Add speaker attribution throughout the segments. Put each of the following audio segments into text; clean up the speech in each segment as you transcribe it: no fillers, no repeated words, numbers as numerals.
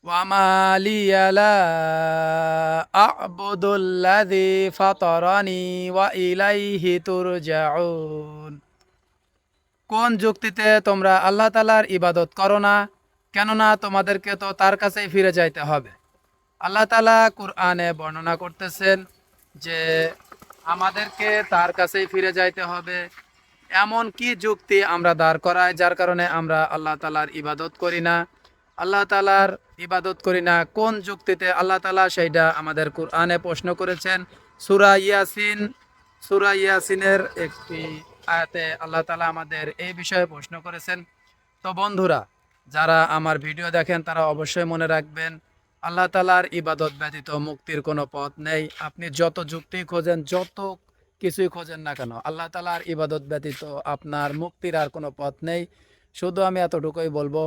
Speaker 1: ওয়ামা লিয়া লা আ'বুদুল্লাযী ফাতারানি ওয়া ইলাইহি তুরজাউন। কোন যুক্তিতে তোমরা আল্লাহ তাআলার ইবাদত করো না? কেননা তোমাদেরকে তো তার কাছেই ফিরে যাইতে হবে। আল্লাহ তাআলা কুরআনে বর্ণনা করতেছেন যে আমাদেরকে তার কাছেই ফিরে যাইতে হবে। এমন কি যুক্তি আমরা দাঁড় করাই যার কারণে আমরা আল্লাহ তাআলার ইবাদত করি না? আল্লাহ তাআলার ইবাদত করি না কোন যুক্তিতে আল্লাহ তাআলা সেইটা আমাদের কুরআনে প্রশ্ন করেছেন। সূরা ইয়াসিনের একটি আয়াতে আল্লাহ তাআলা আমাদের এই বিষয়ে প্রশ্ন করেছেন। তো বন্ধুরা, যারা আমার ভিডিও দেখেন তারা অবশ্যই মনে রাখবেন, আল্লাহ তাআলার ইবাদত ব্যতীত মুক্তির কোনো পথ নেই। আপনি যত যুক্তি খোঁজেন, যত কিছুই খোঁজেন না কেন, আল্লাহ তাআলার ইবাদত ব্যতীত আপনার মুক্তির আর কোনো পথ নেই। শুধু আমি এতটুকুই বলবো,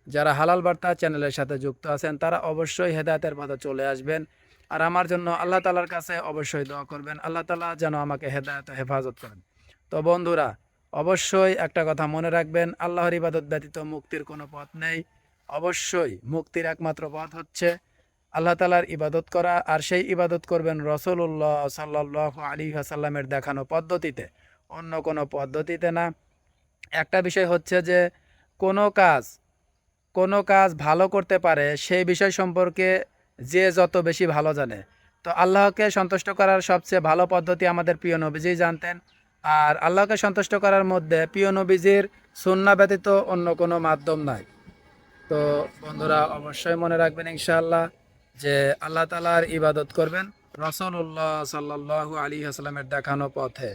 Speaker 1: যারা হালাল বার্তা চ্যানেলের সাথে যুক্ত আছেন তারা অবশ্যই হেদায়েতের পথে চলে আসবেন। আর আমার জন্য আল্লাহ তাআলার কাছে অবশ্যই দোয়া করবেন, আল্লাহ তাআলা যেন আমাকে হেদায়েত হেফাজত করেন। তো বন্ধুরা, অবশ্যই একটা কথা মনে রাখবেন, আল্লাহর ইবাদত ব্যতীত মুক্তির কোনো পথ নেই। অবশ্যই মুক্তির একমাত্র পথ হচ্ছে আল্লাহ তাআলার ইবাদত করা, আর সেই ইবাদত করবেন রাসূলুল্লাহ সাল্লাল্লাহু আলাইহি ওয়াসাল্লামের দেখানো পদ্ধতিতে, অন্য কোনো পদ্ধতিতে না। একটা বিষয় হচ্ছে যে কোনো কাজ কোনো কাজ ভালো করতে পারে সেই বিষয় সম্পর্কে যে যত বেশি ভালো জানে। তো আল্লাহকে সন্তুষ্ট করার সবচেয়ে ভালো পদ্ধতি আমাদের প্রিয় নবীজি জানতেন। আর আল্লাহকে সন্তুষ্ট করার মধ্যে প্রিয় নবীজির সুন্নাহ ব্যতীত অন্য কোনো মাধ্যম নাই। তো বন্ধুরা, অবশ্যই মনে রাখবেন ইনশাআল্লাহ যে আল্লাহ তাআলার ইবাদত করবেন রাসূলুল্লাহ সাল্লাল্লাহু আলাইহি ওয়াসাল্লামের দেখানো পথে।